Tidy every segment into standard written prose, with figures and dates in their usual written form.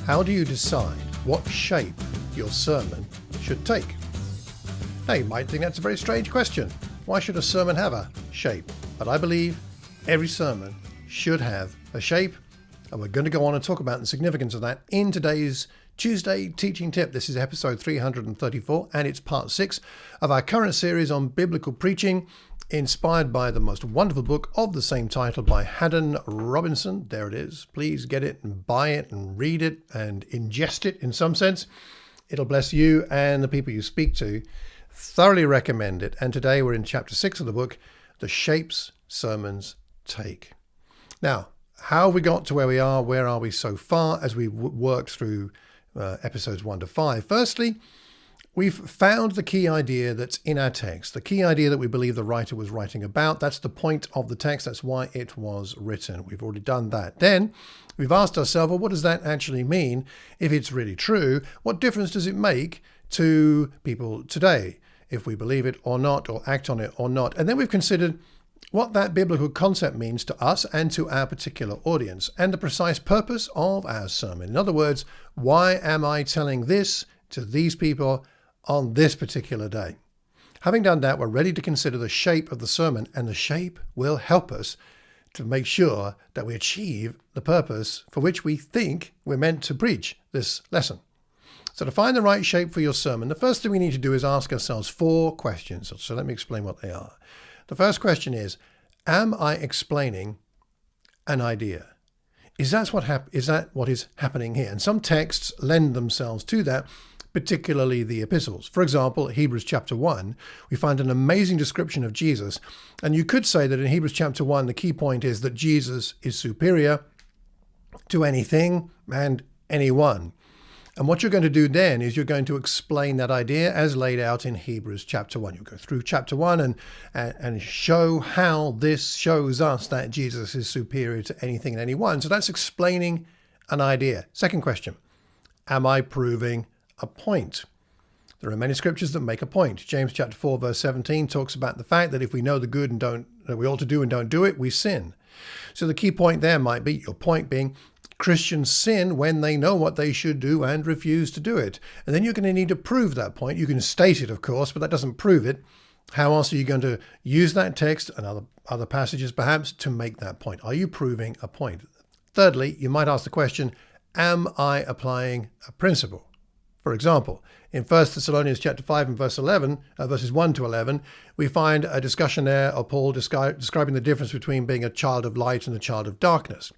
How do you decide what shape your sermon should take? Now, you might think that's a very strange question. Why should a sermon have a shape? But I believe every sermon should have a shape, and we're going to go on and talk about the significance of that in today's Tuesday teaching tip. This is episode 334, and it's part 6 of our current series on biblical preaching, inspired by the most wonderful book of the same title by Haddon Robinson. There it is. Please get it and buy it and read it and ingest it in some sense. It'll bless you and the people you speak to. Thoroughly recommend it. And today we're in chapter 6 of the book, The Shapes Sermons Take. Now, how have we got to where we are? Where are we so far as we worked through episodes 1 to 5? Firstly, we've found the key idea that's in our text, the key idea that we believe the writer was writing about. That's the point of the text. That's why it was written. We've already done that. Then we've asked ourselves, well, what does that actually mean? If it's really true, what difference does it make to people today, if we believe it or not, or act on it or not? And then we've considered what that biblical concept means to us and to our particular audience, and the precise purpose of our sermon. In other words, why am I telling this to these people on this particular day? Having done that, we're ready to consider the shape of the sermon, and the shape will help us to make sure that we achieve the purpose for which we think we're meant to preach this lesson. So to find the right shape for your sermon, the first thing we need to do is ask ourselves 4 questions. So let me explain what they are. The first question is, am I explaining an idea? Is that what is happening here? And some texts lend themselves to that, particularly the epistles. For example, Hebrews chapter 1, we find an amazing description of Jesus. And you could say that in Hebrews chapter 1, the key point is that Jesus is superior to anything and anyone. And what you're going to do then is you're going to explain that idea as laid out in Hebrews chapter 1. You'll go through chapter 1 and show how this shows us that Jesus is superior to anything and anyone. So that's explaining an idea. Second question, am I proving a point? There are many scriptures that make a point. James chapter 4 verse 17 talks about the fact that if we know the good and that we ought to do and don't do it, we sin. So the key point there might be, your point being, Christians sin when they know what they should do and refuse to do it. And then you're going to need to prove that point. You can state it, of course, but that doesn't prove it. How else are you going to use that text and other passages perhaps to make that point? Are you proving a point? Thirdly, you might ask the question, am I applying a principle? For example, in 1 Thessalonians chapter 5 and verses 1 to 11, we find a discussion there of Paul describing the difference between being a child of light and a child of darkness.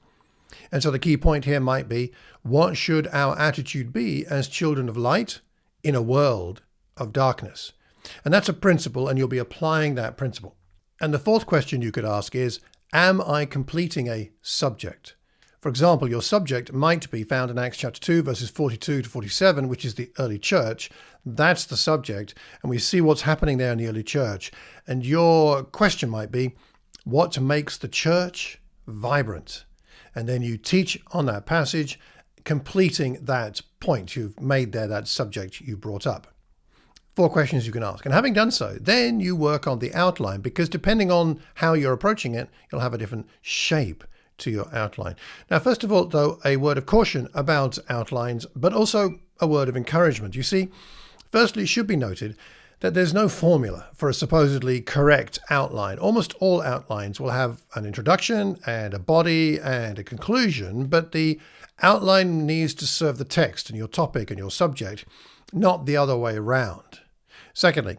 And so the key point here might be, what should our attitude be as children of light in a world of darkness? And that's a principle, and you'll be applying that principle. And the fourth question you could ask is, am I completing a subject? For example, your subject might be found in Acts chapter 2, verses 42 to 47, which is the early church. That's the subject, and we see what's happening there in the early church. And your question might be, what makes the church vibrant? And then you teach on that passage, completing that point you've made there, that subject you brought up. 4 questions you can ask. And having done so, then you work on the outline, because depending on how you're approaching it, you'll have a different shape to your outline. Now, first of all, though, a word of caution about outlines, but also a word of encouragement. You see, firstly, it should be noted that there's no formula for a supposedly correct outline. Almost all outlines will have an introduction and a body and a conclusion, but the outline needs to serve the text and your topic and your subject, not the other way around. Secondly,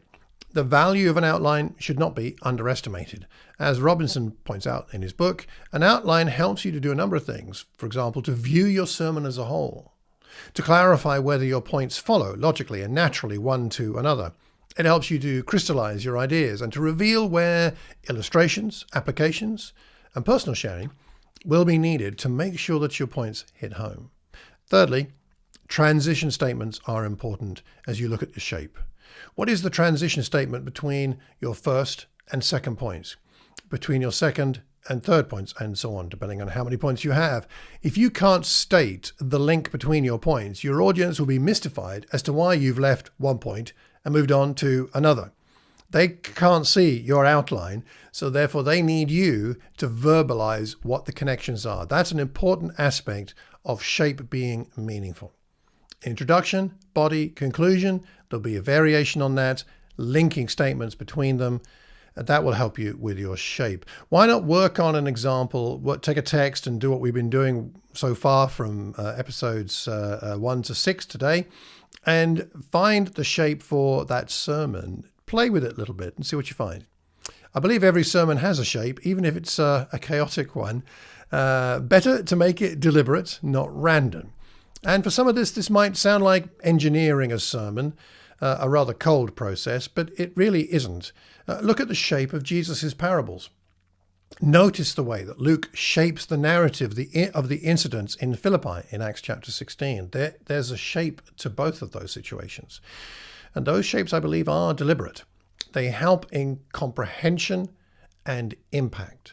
the value of an outline should not be underestimated. As Robinson points out in his book, an outline helps you to do a number of things. For example, to view your sermon as a whole, to clarify whether your points follow logically and naturally one to another. It helps you to crystallize your ideas and to reveal where illustrations, applications, and personal sharing will be needed to make sure that your points hit home. Thirdly, transition statements are important as you look at the shape. What is the transition statement between your first and second points, between your second and third points, and so on, depending on how many points you have? If you can't state the link between your points, your audience will be mystified as to why you've left one point and moved on to another. They can't see your outline, so therefore they need you to verbalize what the connections are. That's an important aspect of shape being meaningful. Introduction, body, conclusion. There'll be a variation on that, linking statements between them. That will help you with your shape. Why not work on an example, take a text and do what we've been doing so far from episodes 1 to 6 today, and find the shape for that sermon. Play with it a little bit and see what you find. I believe every sermon has a shape, even if it's a chaotic one. Better to make it deliberate, not random. And for some of this might sound like engineering a sermon, a rather cold process, but it really isn't. Look at the shape of Jesus' parables. Notice the way that Luke shapes the narrative of the incidents in Philippi in Acts chapter 16. There's a shape to both of those situations. And those shapes, I believe, are deliberate. They help in comprehension and impact.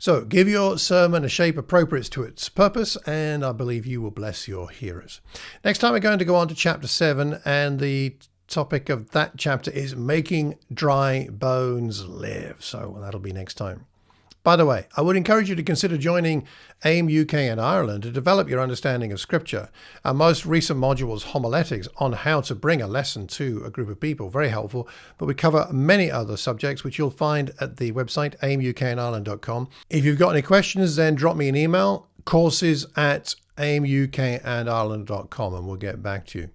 So give your sermon a shape appropriate to its purpose, and I believe you will bless your hearers. Next time we're going to go on to chapter 7, and the topic of that chapter is making dry bones live. So that'll be next time. By the way, I would encourage you to consider joining AIM UK and Ireland to develop your understanding of Scripture. Our most recent module was homiletics, on how to bring a lesson to a group of people. Very helpful. But we cover many other subjects, which you'll find at the website aimukandireland.com. If you've got any questions, then drop me an email, courses@aimukandireland.com, and we'll get back to you.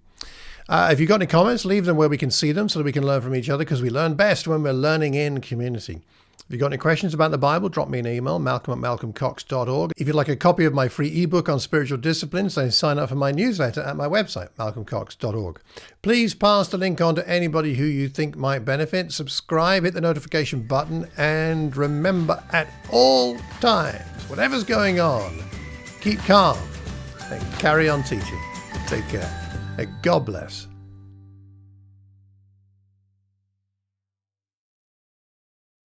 If you've got any comments, leave them where we can see them so that we can learn from each other, because we learn best when we're learning in community. If you've got any questions about the Bible, drop me an email, malcolm@malcolmcox.org. If you'd like a copy of my free ebook on spiritual disciplines, then sign up for my newsletter at my website, malcolmcox.org. Please pass the link on to anybody who you think might benefit. Subscribe, hit the notification button, and remember at all times, whatever's going on, keep calm and carry on teaching. Take care. God bless.